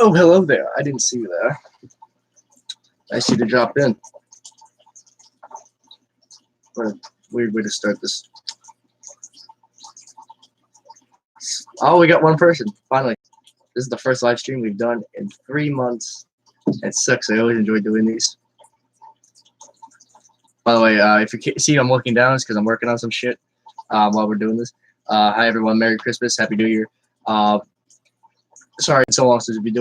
Oh, hello there. I didn't see you there. Nice you to drop in. What a weird way to start this. Oh, we got one person. Finally. This is the first live stream we've done in 3 months. It sucks. I always enjoy doing these. By the way, if you see I'm looking down, it's because I'm working on some shit while we're doing this. Hi, everyone. Merry Christmas. Happy New Year. Sorry, it's so long since we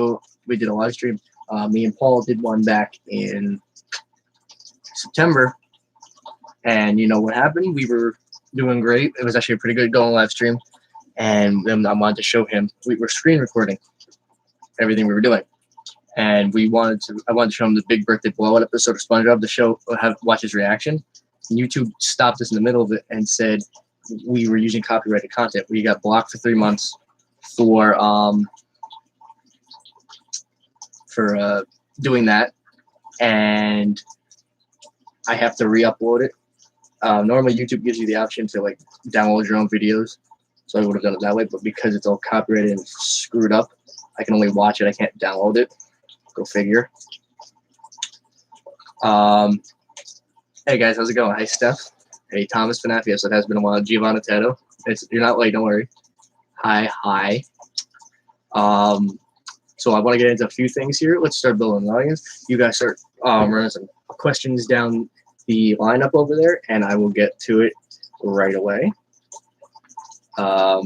did a live stream. Me and Paul did one back in September. And you know what happened? We were doing great. It was actually a pretty good going live stream. And then I wanted to show him. We were screen recording everything we were doing. And I wanted to show him the big birthday blowout episode of SpongeBob to watch his reaction. And YouTube stopped us in the middle of it and said we were using copyrighted content. We got blocked for 3 months for doing that, and I have to re-upload it. Normally YouTube gives you the option to like download your own videos, so I would have done it that way, but because it's all copyrighted and screwed up, I can only watch it. I can't download it. Go figure. Hey guys, how's it going? Hey Steph. Hey Thomas Fanafios. It has been a while. Giovanna Tato. You're not late. Don't worry. Hi. So I want to get into a few things here. Let's start building an audience. You guys start running some questions down the lineup over there, and I will get to it right away. How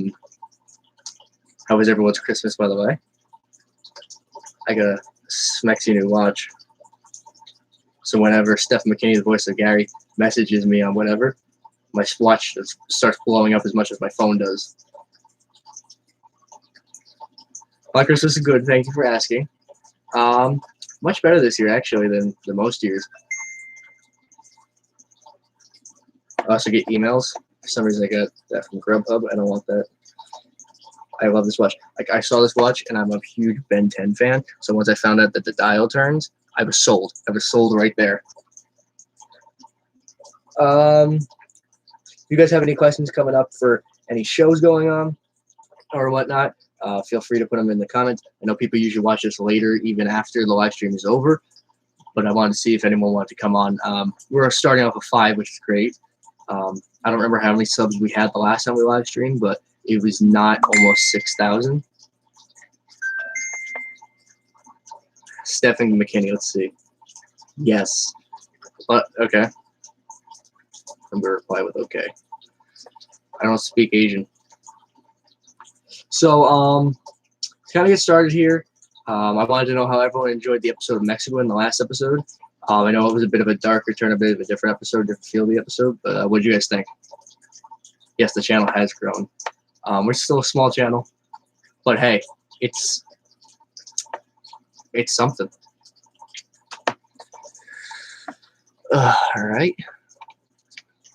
was everyone's Christmas, by the way? I got a smexy new watch. So whenever Steph McKinney, the voice of Gary, messages me on whatever, my watch starts blowing up as much as my phone does. My Christmas is good. Thank you for asking. Much better this year, actually, than most years. I also get emails. For some reason, I got that from Grubhub. I don't want that. I love this watch. Like, I saw this watch, and I'm a huge Ben 10 fan. So once I found out that the dial turns, I was sold. I was sold right there. You guys have any questions coming up for any shows going on or whatnot? Feel free to put them in the comments. I know people usually watch this later, even after the live stream is over. But I wanted to see if anyone wanted to come on. We're starting off with 5, which is great. I don't remember how many subs we had the last time we live streamed, but it was not almost 6,000. Stephen McKinney, let's see. Yes. But, okay. I'm going to reply with okay. I don't speak Asian. So, to kind of get started here, I wanted to know how everyone enjoyed the episode of Mexico in the last episode. I know it was a bit of a darker turn, a bit of a different episode, different feel of the episode, but what do you guys think? Yes, the channel has grown. We're still a small channel, but hey, it's something. All right.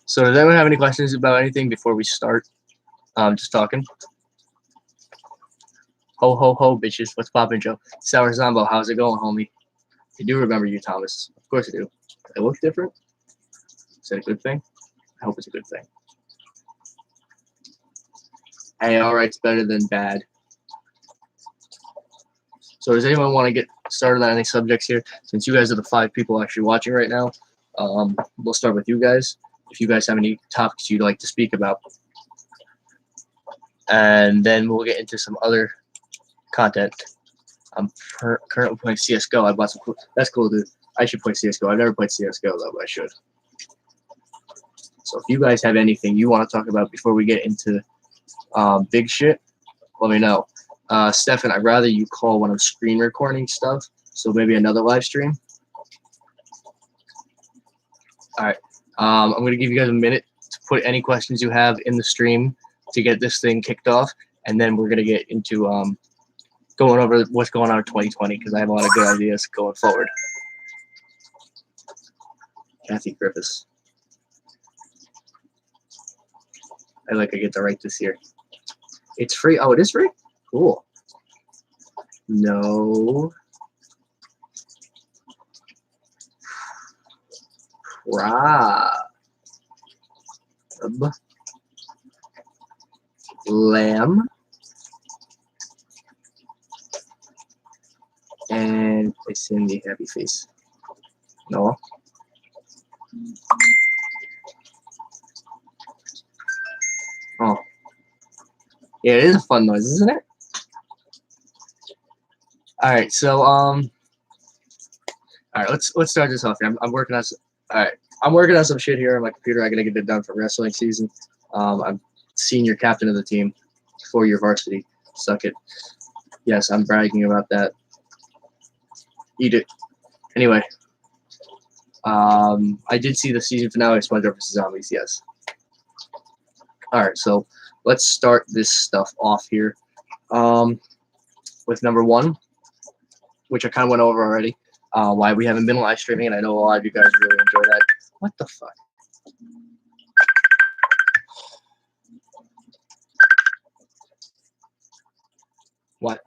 So does anyone have any questions about anything before we start? Just talking. Ho, ho, ho, bitches. What's poppin', Joe? Sour Zombo, how's it going, homie? I do remember you, Thomas. Of course I do. I look different? Is that a good thing? I hope it's a good thing. Hey, all right's better than bad. So does anyone want to get started on any subjects here? Since you guys are the 5 people actually watching right now, we'll start with you guys. If you guys have any topics you'd like to speak about. And then we'll get into some other content. I'm currently playing CSGO. I bought some cool. That's cool, dude. I should play CSGO. I've never played CSGO, though, but I should. So if you guys have anything you want to talk about before we get into big shit, let me know. Stefan, I'd rather you call when I'm screen recording stuff, so maybe another live stream. All right. I'm going to give you guys a minute to put any questions you have in the stream to get this thing kicked off, and then we're going to get into going over what's going on in 2020 because I have a lot of good ideas going forward. Kathy Griffiths. I get to write this here. It's free. Oh, it is free? Cool. No. Lamb. I send the happy face. No. Oh. Yeah, it is a fun noise, isn't it? Alright, so alright, let's start this off here. I'm working on I'm working on some shit here on my computer. I gotta get it done for wrestling season. I'm senior captain of the team, 4-year varsity. Suck it. Yes, I'm bragging about that. Eat it. Anyway, I did see the season finale of SpongeBob vs. Zombies. Yes. All right, so let's start this stuff off here with number one, which I kind of went over already. Why we haven't been live streaming, and I know a lot of you guys really enjoy that. What the fuck? What?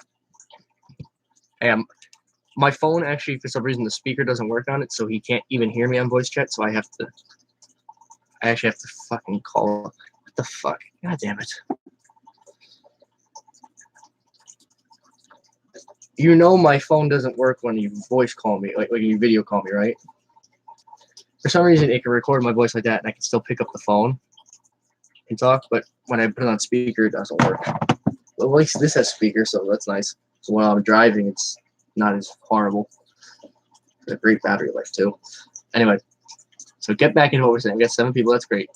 My phone actually, for some reason, the speaker doesn't work on it, so he can't even hear me on voice chat. So I actually have to fucking call. What the fuck? God damn it! You know my phone doesn't work when you voice call me, like when you video call me, right? For some reason, it can record my voice like that, and I can still pick up the phone and talk. But when I put it on speaker, it doesn't work. Well, at least this has speaker, so that's nice. So when I'm driving, it's not as horrible. It's a great battery life too. Anyway, so get back into what we're saying. We got 7 people. That's great.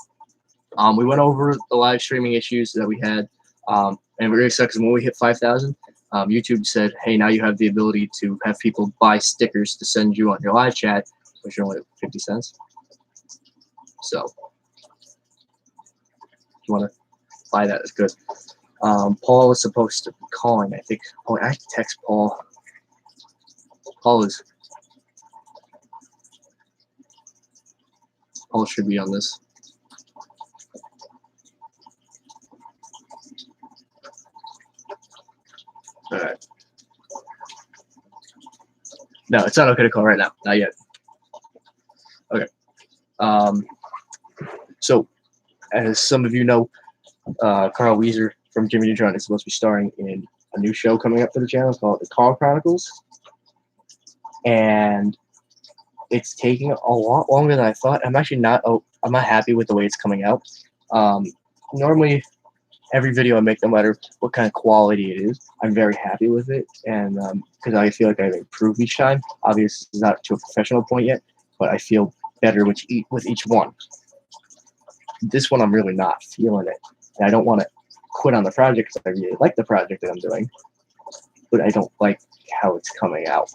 We went over the live streaming issues that we had, and we're really excited because when we hit 5,000, YouTube said, "Hey, now you have the ability to have people buy stickers to send you on your live chat, which are only 50 cents." So, if you want to buy that, it's good. Paul is supposed to be calling, I think. Oh, I have to text Paul. Paul should be on this. All right. No, it's not okay to call right now. Not yet. Okay. So, as some of you know, Carl Weezer from Jimmy Neutron is supposed to be starring in a new show coming up for the channel called The Carl Chronicles. And it's taking a lot longer than I thought. I'm actually not happy with the way it's coming out. Normally, every video I make, no matter what kind of quality it is, I'm very happy with it. And because I feel like I've improved each time. Obviously, it's not to a professional point yet, but I feel better with each one. This one, I'm really not feeling it. And I don't want to quit on the project because I really like the project that I'm doing, but I don't like how it's coming out.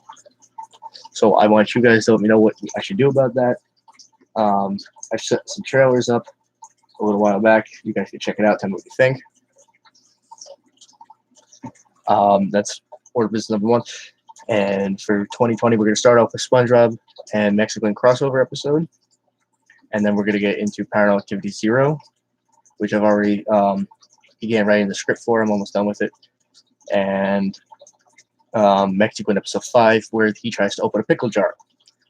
So I want you guys to let me know what I should do about that. I set some trailers up a little while back. You guys can check it out. Tell me what you think. That's order business number one. And for 2020, we're going to start off with SpongeBob and Mexican crossover episode. And then we're going to get into Paranormal Activity 0, which I've already began writing the script for. I'm almost done with it. And Mexican episode 5, where he tries to open a pickle jar.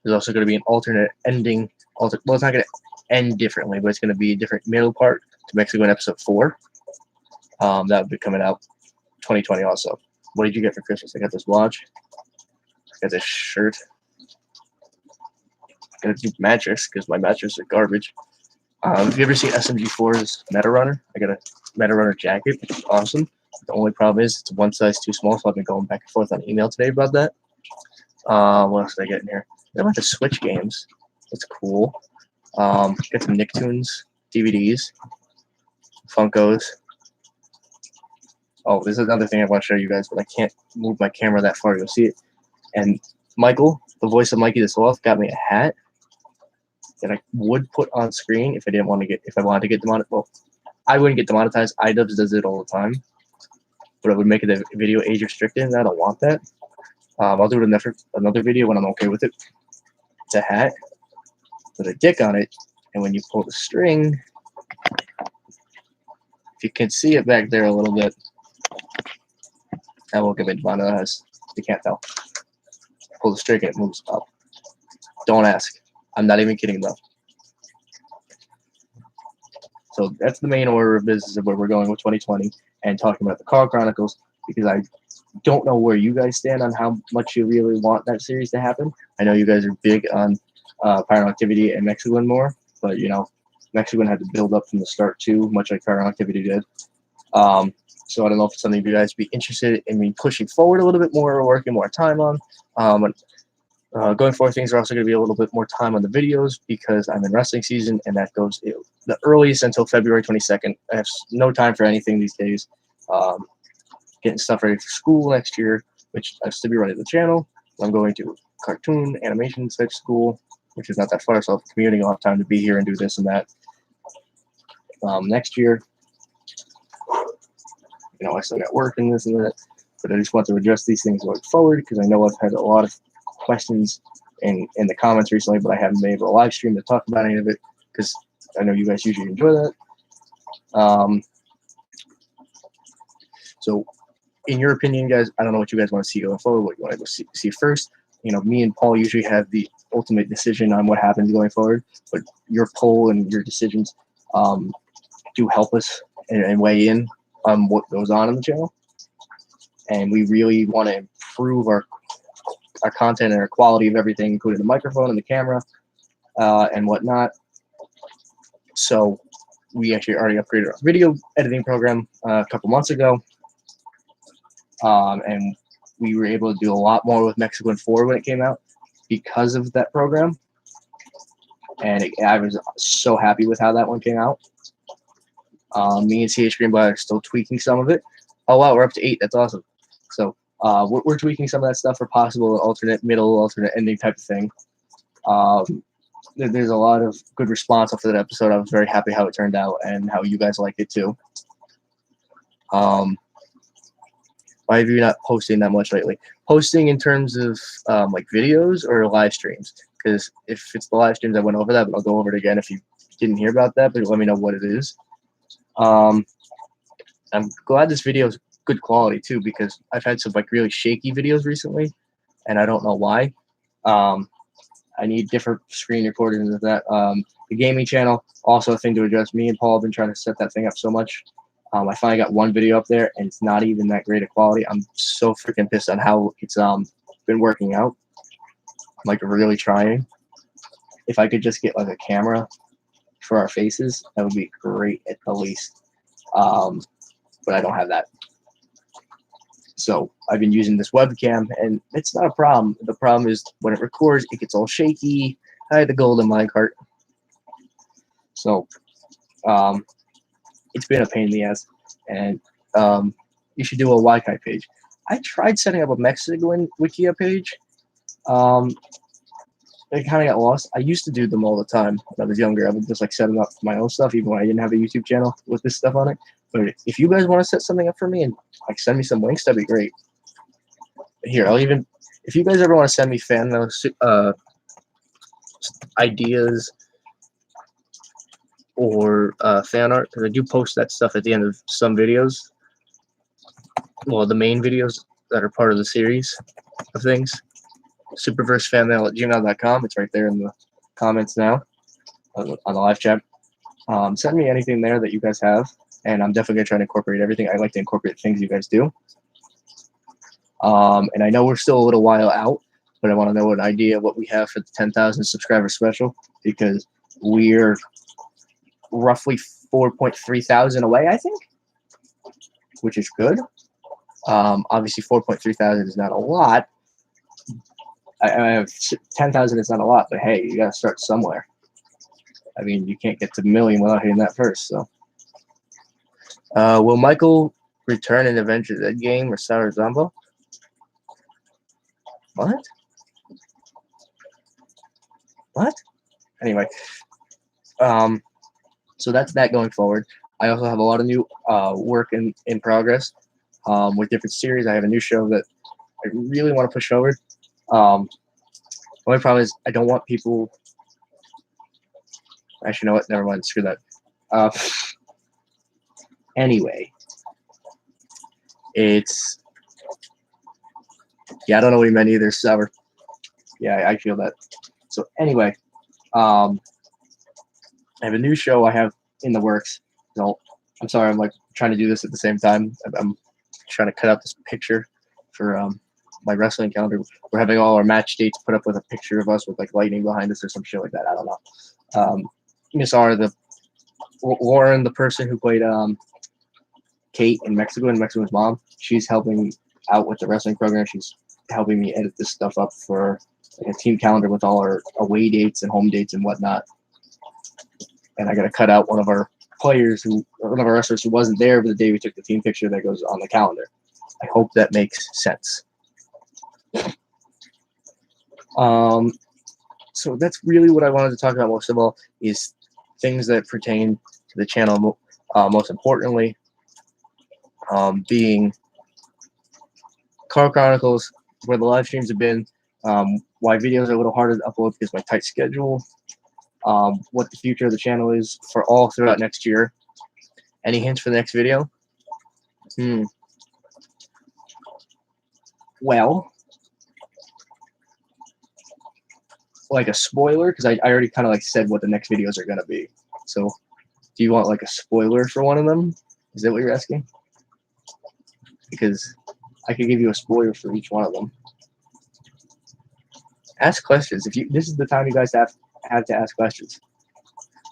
There's also going to be an alternate ending. Well, it's not going to end differently, but it's going to be a different middle part to Mexican episode 4. That will be coming out 2020 also. What did you get for Christmas? I got this watch. I got this shirt. I got a new mattress because my mattresses are garbage. Have you ever seen SMG4's Meta Runner? I got a Meta Runner jacket, which is awesome. The only problem is it's one size too small, so I've been going back and forth on email today about that. What else did I get in here? I got a bunch of Switch games. That's cool. Got some Nicktoons DVDs, Funkos. Oh, this is another thing I want to show you guys, but I can't move my camera that far. You'll see it. And Michael, the voice of Mikey the Sloth, got me a hat that I would put on screen if I wanted to get demonetized. Well, I wouldn't get demonetized. iDubbbz does it all the time, but it would make it a video age restricted, and I don't want that. I'll do it in another video when I'm okay with it. It's a hat with a dick on it, and when you pull the string, if you can see it back there a little bit, I won't get demonetized. You can't tell. Pull the string and it moves up. Don't ask. I'm not even kidding though. So that's the main order of business of where we're going with 2020 and talking about the Carl Chronicles, because I don't know where you guys stand on how much you really want that series to happen. I know you guys are big on Paranormal Activity and Mexican more, but you know, Mexican had to build up from the start too, much like Paranormal Activity did. So I don't know if it's something you guys would be interested in me pushing forward a little bit more or working more time on. Going forward, things are also going to be a little bit more time on the videos because I'm in wrestling season, and that goes the earliest until February 22nd. I have no time for anything these days. Getting stuff ready for school next year, which I still be running the channel. I'm going to cartoon animation type school, which is not that far, so I'm commuting a lot of time to be here and do this and that. Next year, you know, I still got work and this and that, but I just want to address these things going forward because I know I've had a lot of questions in the comments recently, but I haven't been able to live stream to talk about any of it because I know you guys usually enjoy that. So in your opinion, guys, I don't know what you guys want to see going forward, what you want to go see first. You know, me and Paul usually have the ultimate decision on what happens going forward, but your poll and your decisions do help us and weigh in on what goes on the channel. And we really want to improve our content and our quality of everything, including the microphone and the camera and whatnot. So we actually already upgraded our video editing program a couple months ago. And we were able to do a lot more with Mexican 4 when it came out because of that program. And I was so happy with how that one came out. Me and CH Greenblatt are still tweaking some of it. Oh, wow, we're up to 8. That's awesome. So we're tweaking some of that stuff for possible alternate middle, alternate ending type of thing. There's a lot of good response after that episode. I was very happy how it turned out and how you guys liked it too. Why have you not posting that much lately? Posting in terms of like videos or live streams? Because if it's the live streams, I went over that, but I'll go over it again if you didn't hear about that, but let me know what it is. I'm glad this video is good quality too, because I've had some like really shaky videos recently, and I don't know why. I need different screen recordings of that. The gaming channel, also a thing to address. Me and Paul have been trying to set that thing up so much. I finally got one video up there, and it's not even that great of quality. I'm so freaking pissed on how it's been working out. I'm like really trying. If I could just get like a camera for our faces, that would be great at the least. But I don't have that. So I've been using this webcam, and it's not a problem. The problem is when it records, it gets all shaky. I had the golden minecart. So it's been a pain in the ass. And you should do a Wi-Fi page. I tried setting up a Mexican Wikia page. It kind of got lost. I used to do them all the time when I was younger. I would just like set them up for my own stuff, even when I didn't have a YouTube channel with this stuff on it. But if you guys want to set something up for me and like send me some links, that'd be great. Here, I'll even, if you guys ever want to send me fan mail ideas or fan art, because I do post that stuff at the end of some videos. Well, the main videos that are part of the series of things. Superversefanmail@gmail.com. It's right there in the comments now on the live chat. Send me anything there that you guys have, and I'm definitely going to try to incorporate everything. I like to incorporate things you guys do. And I know we're still a little while out, but I want to know an idea of what we have for the 10,000 subscriber special, because we're roughly 4.3 thousand away, I think, which is good. Obviously, 4.3 thousand is not a lot. I have 10,000 is not a lot, but hey, you got to start somewhere. I mean, you can't get to a million without hitting that first. So, will Michael return in Avengers Endgame or Sarah Zombo? What? What? Anyway, so that's that going forward. I also have a lot of new work in progress with different series. I have a new show that I really want to push forward. The only problem is I don't want people. Actually, you know what? Never mind. Screw that. Anyway, it's I don't know what you meant either. Sour. Yeah, I feel that. So anyway, I have a new show I have in the works. So I'm sorry, I'm like trying to do this at the same time. I'm trying to cut out this picture for my wrestling calendar. We're having all our match dates put up with a picture of us with like lightning behind us or some shit like that. I don't know. Miss R, Lauren, the person who played Kate in Mexico and Mexico's mom, she's helping out with the wrestling program. She's helping me edit this stuff up for like a team calendar with all our away dates and home dates and whatnot. And I got to cut out one of our wrestlers who wasn't there but the day we took the team picture that goes on the calendar. I hope that makes sense. So that's really what I wanted to talk about most of all, is things that pertain to the channel. Most importantly, being Car Chronicles, where the live streams have been, why videos are a little harder to upload because of my tight schedule, what the future of the channel is for all throughout next year. Any hints for the next video? Well, like a spoiler, because I already kind of like said what the next videos are going to be. So do you want like a spoiler for one of them? Is that what you're asking? Because I could give you a spoiler for each one of them. Ask questions. This is the time you guys have to ask questions.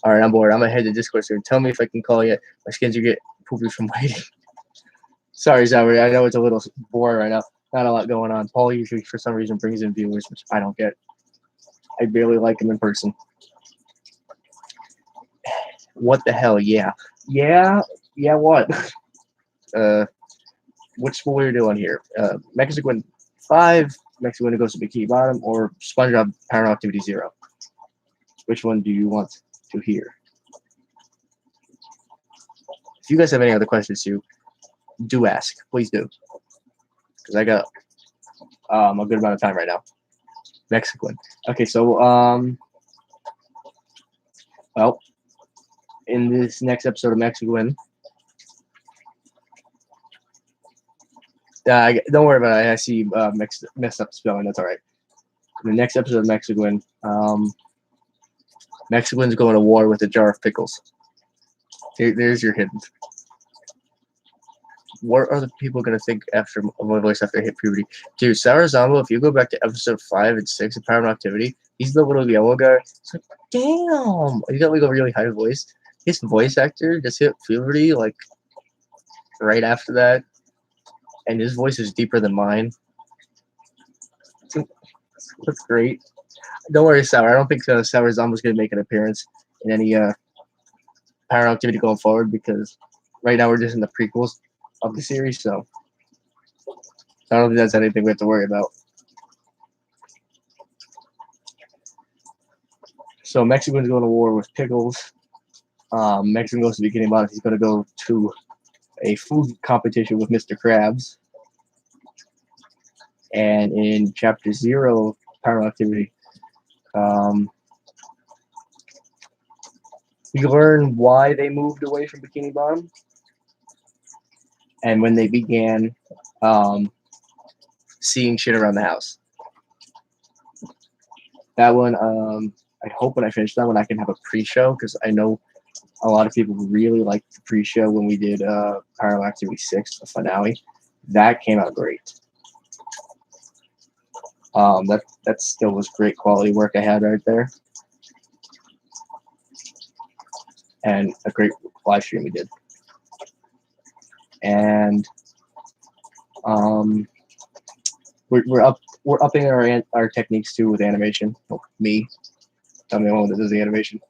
All right, I'm bored. I'm gonna head to Discord soon. Tell me if I can call you. My skins are getting poopy from waiting. Sorry, Zachary. I know it's a little boring right now. Not a lot going on. Paul usually, for some reason, brings in viewers, which I don't get. I barely like him in person. What the hell? Yeah. What? Which spoiler are you doing here? Mexican 5, Mexican goes to Bikini Bottom, or SpongeBob Paranormal Activity 0? Which one do you want to hear? If you guys have any other questions too, do ask. Please do. Because I got a good amount of time right now. Mexican. Okay, so well, in this next episode of Mexican, don't worry about it. I see messed up spelling. That's all right. In the next episode of Mexican, Mexican's going to war with a jar of pickles. There's your hint. What are the people going to think after my voice after I hit puberty? Dude, Sour Zombo, if you go back to episode 5 and 6 of Paranormal Activity, he's the little yellow guy. It's like, damn! He got like a really high voice. His voice actor just hit puberty like right after that. And his voice is deeper than mine. That's great. Don't worry, Sour. I don't think Sour Zombo's going to make an appearance in any Paranormal Activity going forward, because right now we're just in the prequels of the series, so I don't think that's anything we have to worry about. So Mexican's going to war with pickles. Mexican goes to Bikini Bottom. He's going to go to a food competition with Mr. Krabs. And in Chapter 0, Paranormal Activity, we learn why they moved away from Bikini Bottom and when they began seeing shit around the house. That one, I hope when I finish that one, I can have a pre-show, because I know a lot of people really liked the pre-show when we did Paranormal Activity 6, the finale. That came out great. That still was great quality work I had right there. And a great live stream we did. And we're upping our techniques too with animation. Well, me, I'm the only one that does the animation.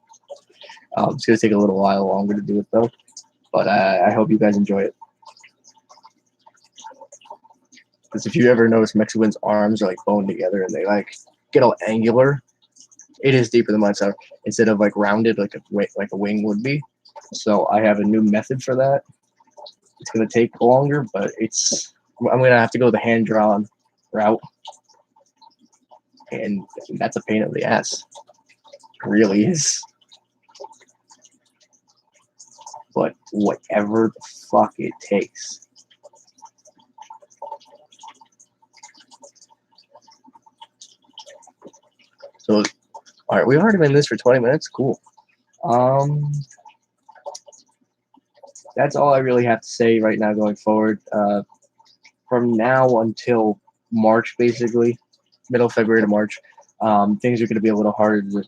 It's gonna take a little while longer to do it though, but I hope you guys enjoy it. Because if you ever notice, Mexican's arms are like boned together and they like get all angular. It is deeper than mine, so instead of like rounded like a wing would be. So I have a new method for that. It's gonna take longer, but I'm gonna have to go the hand drawn route, and that's a pain in the ass. It really is. But whatever the fuck it takes. So, all right, we've already been in this for 20 minutes. Cool. That's all I really have to say right now going forward. from now until March, basically, middle of February to March, things are going to be a little harder to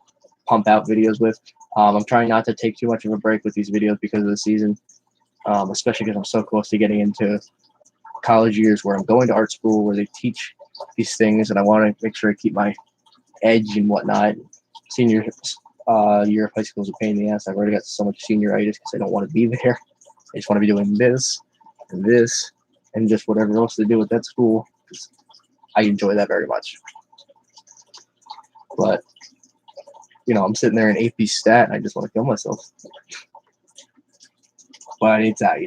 pump out videos with. I'm trying not to take too much of a break with these videos because of the season, especially because I'm so close to getting into college years where I'm going to art school where they teach these things, and I want to make sure I keep my edge and whatnot. Senior year of high school is a pain in the ass. I've already got so much senioritis because I don't want to be there. I just want to be doing this and this and just whatever else to do at that school. I enjoy that very much. But, I'm sitting there in AP Stat and I just want to kill myself. But it's out.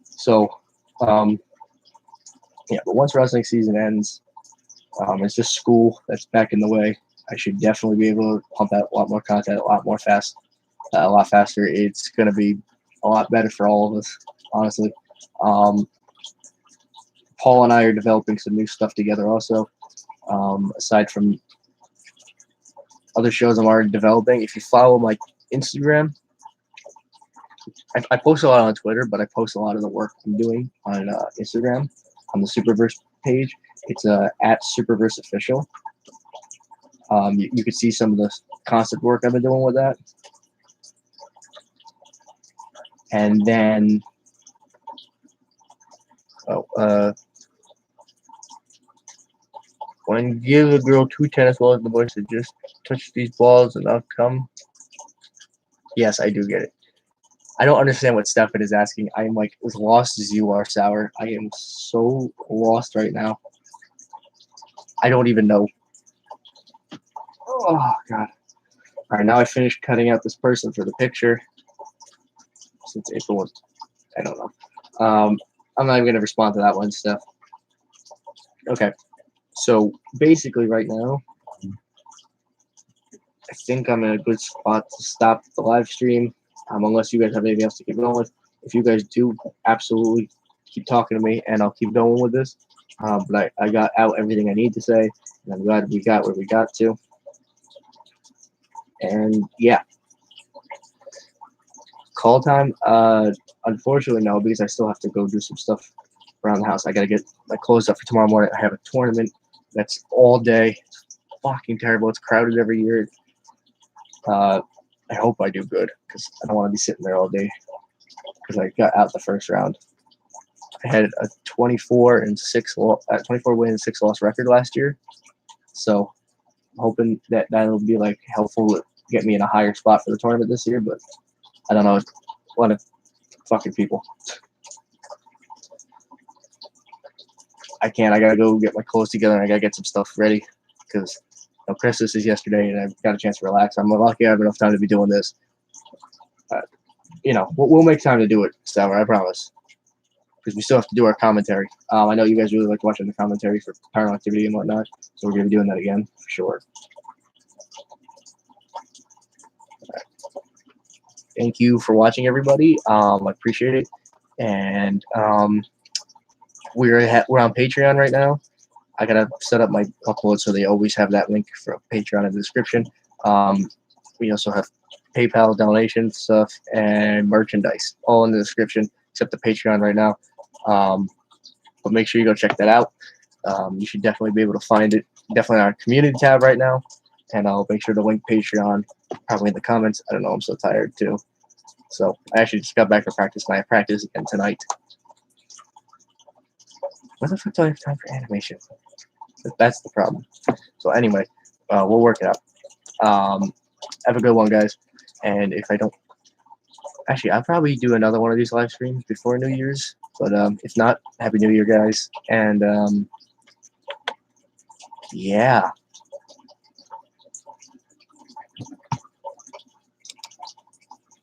So, but once wrestling season ends, it's just school that's back in the way. I should definitely be able to pump out a lot more content, a lot faster. It's going to be a lot better for all of us, honestly. Paul and I are developing some new stuff together also, aside from other shows I'm already developing. If you follow my Instagram, I post a lot on Twitter, but I post a lot of the work I'm doing on Instagram on the Superverse page. It's at Superverse Official. You can see some of the constant work I've been doing with that. And then, when give a girl 2 tennis balls, the boy said, just touch these balls and I'll come. Yes, I do get it. I don't understand what Stefan is asking. I am like as lost as you are, Sour. I am so lost right now. I don't even know. Oh, God. All right, now I finished cutting out this person for the picture. Since April was, I don't know. I'm not even going to respond to that one, Steph. Okay. So basically right now, I think I'm in a good spot to stop the live stream, unless you guys have anything else to keep going with. If you guys do, absolutely keep talking to me, and I'll keep going with this. But I got out everything I need to say, and I'm glad we got where we got to. And yeah, call time. Unfortunately, no, because I still have to go do some stuff around the house. I got to get my clothes up for tomorrow morning. I have a tournament that's all day. It's fucking terrible. It's crowded every year. I hope I do good because I don't want to be sitting there all day because I got out the first round. I had a 24 win, 6 loss record last year. So I'm hoping that that'll be like helpful to get me in a higher spot for the tournament this year, but I don't know. A lot of fucking people. I gotta go get my clothes together and I gotta get some stuff ready because Christmas is yesterday and I've got a chance to relax. I'm lucky I have enough time to be doing this. We'll make time to do it, Sour, I promise. Because we still have to do our commentary. I know you guys really like watching the commentary for paranormal activity and whatnot, so we're going to be doing that again for sure. Right. Thank you for watching, everybody. I appreciate it. And we're on Patreon right now. I gotta set up my upload so they always have that link for Patreon in the description. We also have PayPal donation stuff and merchandise all in the description except the Patreon right now. But make sure you go check that out. You should definitely be able to find it. Definitely on our community tab right now. And I'll make sure to link Patreon probably in the comments. I don't know. I'm so tired too. So I actually just got back from practice and I practice again tonight. Where the fuck do I have time for animation? That's the problem. So anyway, we'll work it out. Have a good one, guys. And if I don't, actually, I'll probably do another one of these live streams before New Year's. But if not, Happy New Year, guys. And yeah.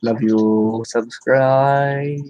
Love you. Subscribe.